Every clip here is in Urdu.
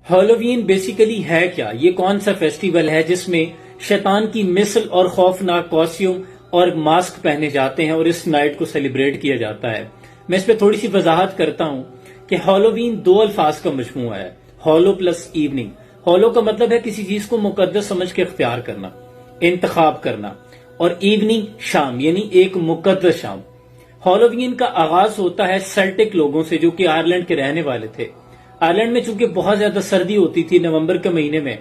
ہالووین بیسیکلی ہے کیا؟ یہ کون سا فیسٹیول ہے جس میں شیطان کی مثل اور خوفناک کاسٹیوم اور ماسک پہنے جاتے ہیں اور اس نائٹ کو سیلیبریٹ کیا جاتا ہے؟ میں اس پہ تھوڑی سی وضاحت کرتا ہوں کہ ہالووین دو الفاظ کا مجموعہ ہے، ہالو پلس ایوننگ۔ ہالو کا مطلب ہے کسی چیز کو مقدس سمجھ کے اختیار کرنا، انتخاب کرنا، اور ایوننگ شام، یعنی ایک مقدس شام۔ ہالووین کا آغاز ہوتا ہے سیلٹک لوگوں سے جو کہ آئرلینڈ کے رہنے والے تھے۔ آئرلینڈ میں چونکہ بہت زیادہ سردی ہوتی تھی، نومبر کے مہینے میں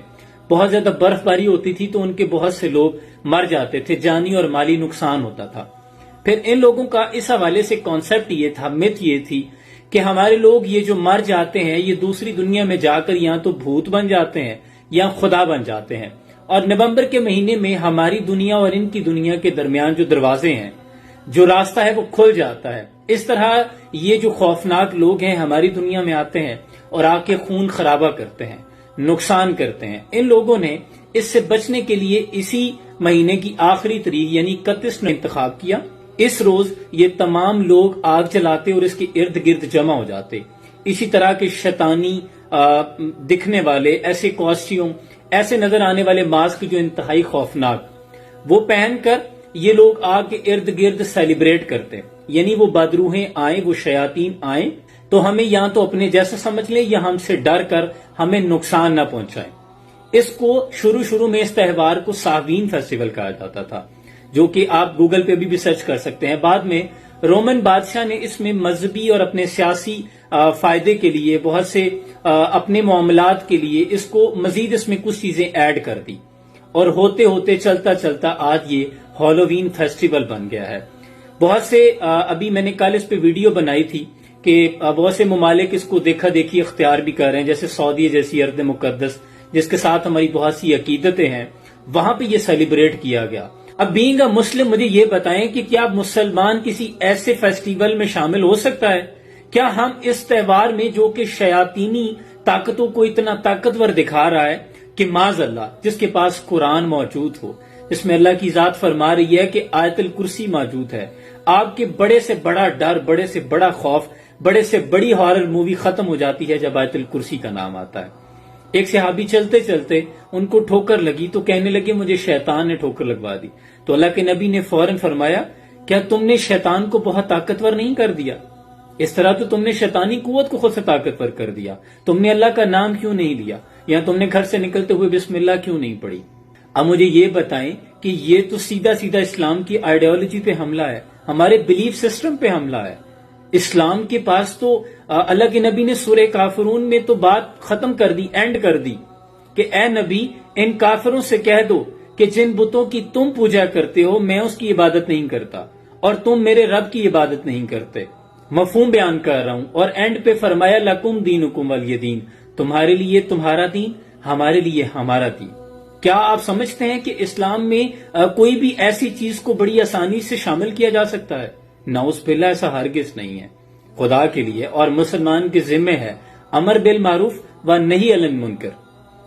بہت زیادہ برف باری ہوتی تھی، تو ان کے بہت سے لوگ مر جاتے تھے، جانی اور مالی نقصان ہوتا تھا۔ پھر ان لوگوں کا اس حوالے سے کانسیپٹ یہ تھا، مت یہ تھی کہ ہمارے لوگ یہ جو مر جاتے ہیں یہ دوسری دنیا میں جا کر یا تو بھوت بن جاتے ہیں یا خدا بن جاتے ہیں، اور نومبر کے مہینے میں ہماری دنیا اور ان کی دنیا کے درمیان جو دروازے ہیں، جو راستہ ہے وہ کھل جاتا ہے۔ اس طرح یہ جو خوفناک لوگ ہیں ہماری دنیا میں آتے ہیں اور آ کے خون خرابہ کرتے ہیں، نقصان کرتے ہیں۔ ان لوگوں نے اس سے بچنے کے لیے اسی مہینے کی آخری تاریخ یعنی 31 نے انتخاب کیا۔ اس روز یہ تمام لوگ آگ جلاتے اور اس کے ارد گرد جمع ہو جاتے۔ اسی طرح کے شیطانی دکھنے والے ایسے کاسٹیوم، ایسے نظر آنے والے ماسک جو انتہائی خوفناک، وہ پہن کر یہ لوگ آگ کے ارد گرد سیلیبریٹ کرتے، یعنی وہ بدروحیں آئیں، وہ شیاطین آئیں تو ہمیں یا تو اپنے جیسا سمجھ لیں یا ہم سے ڈر کر ہمیں نقصان نہ پہنچائیں۔ اس کو شروع میں اس تہوار کو ساوین فیسٹیول کہا جاتا تھا، جو کہ آپ گوگل پہ بھی سرچ کر سکتے ہیں۔ بعد میں رومن بادشاہ نے اس میں مذہبی اور اپنے سیاسی فائدے کے لیے، بہت سے اپنے معاملات کے لیے اس کو مزید اس میں کچھ چیزیں ایڈ کر دی، اور ہوتے ہوتے چلتا آج یہ ہالووین فیسٹیول بن گیا ہے۔ بہت سے ابھی میں نے کل اس پہ ویڈیو بنائی تھی کہ بہت سے ممالک اس کو دیکھا دیکھی اختیار بھی کر رہے ہیں، جیسے سعودی جیسی ارض مقدس جس کے ساتھ ہماری بہت سی عقیدتیں ہیں، وہاں پہ یہ سیلیبریٹ کیا گیا۔ اب بینگ اے مسلم مجھے یہ بتائیں کہ کیا مسلمان کسی ایسے فیسٹیول میں شامل ہو سکتا ہے؟ کیا ہم اس تہوار میں جو کہ شیاطینی طاقتوں کو اتنا طاقتور دکھا رہا ہے کہ معاذ اللہ جس کے پاس قرآن موجود ہو، جس میں اللہ کی ذات فرما رہی ہے کہ آیت الکرسی موجود ہے، آپ کے بڑے سے بڑا ڈر، بڑے سے بڑا خوف، بڑے سے بڑی ہارر مووی ختم ہو جاتی ہے جب آیت الکرسی کا نام آتا ہے۔ ایک صحابی چلتے چلتے ان کو ٹھوکر لگی تو کہنے لگے مجھے شیطان نے ٹھوکر لگوا دی، تو اللہ کے نبی نے فوراً فرمایا کیا تم نے شیطان کو بہت طاقتور نہیں کر دیا؟ اس طرح تو تم نے شیطانی قوت کو خود سے طاقتور کر دیا۔ تم نے اللہ کا نام کیوں نہیں لیا، یا تم نے گھر سے نکلتے ہوئے بسم اللہ کیوں نہیں پڑھی؟ اب مجھے یہ بتائیں کہ یہ تو سیدھا اسلام کی آئیڈیالوجی پہ حملہ ہے، ہمارے بلیف سسٹم پہ حملہ ہے۔ اسلام کے پاس تو اللہ کے نبی نے سورہ کافرون میں تو بات ختم کر دی، اینڈ کر دی کہ اے نبی ان کافروں سے کہہ دو کہ جن بتوں کی تم پوجا کرتے ہو میں اس کی عبادت نہیں کرتا اور تم میرے رب کی عبادت نہیں کرتے۔ مفہوم بیان کر رہا ہوں، اور اینڈ پہ فرمایا لکم دینکم ولی دین، تمہارے لیے تمہارا دین، ہمارے لیے ہمارا دین۔ کیا آپ سمجھتے ہیں کہ اسلام میں کوئی بھی ایسی چیز کو بڑی آسانی سے شامل کیا جا سکتا ہے؟ نعوذ باللہ، ایسا ہرگز نہیں ہے۔ خدا کے لیے اور مسلمان کے ذمہ ہے امر بالمعروف و نہی عن المنکر،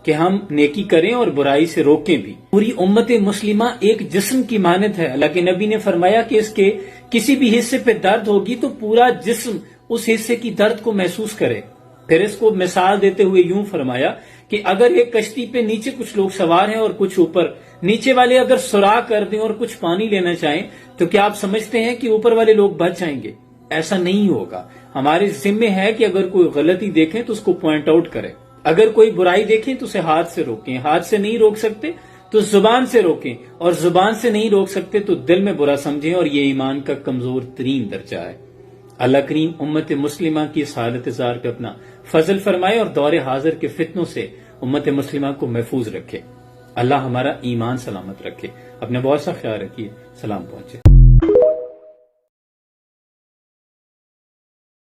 کہ ہم نیکی کریں اور برائی سے روکیں بھی۔ پوری امت مسلمہ ایک جسم کی مانند ہے۔ اللہ کے نبی نے فرمایا کہ اس کے کسی بھی حصے پہ درد ہوگی تو پورا جسم اس حصے کی درد کو محسوس کرے۔ پھر اس کو مثال دیتے ہوئے یوں فرمایا کہ اگر ایک کشتی پہ نیچے کچھ لوگ سوار ہیں اور کچھ اوپر، نیچے والے اگر سوراخ کر دیں اور کچھ پانی لینا چاہیں تو کیا آپ سمجھتے ہیں کہ اوپر والے لوگ بچ جائیں گے؟ ایسا نہیں ہوگا۔ ہمارے ذمہ ہے کہ اگر کوئی غلطی دیکھیں تو اس کو پوائنٹ آؤٹ کریں، اگر کوئی برائی دیکھیں تو اسے ہاتھ سے روکیں، ہاتھ سے نہیں روک سکتے تو زبان سے روکیں، اور زبان سے نہیں روک سکتے تو دل میں برا سمجھیں، اور یہ ایمان کا کمزور ترین درجہ ہے۔ اللہ کریم امت مسلمہ کی اس حالت زار پہ اپنا فضل فرمائے اور دور حاضر کے فتنوں سے امت مسلمہ کو محفوظ رکھے۔ اللہ ہمارا ایمان سلامت رکھے۔ اپنا بہت سا خیال رکھیے۔ سلام پہنچے۔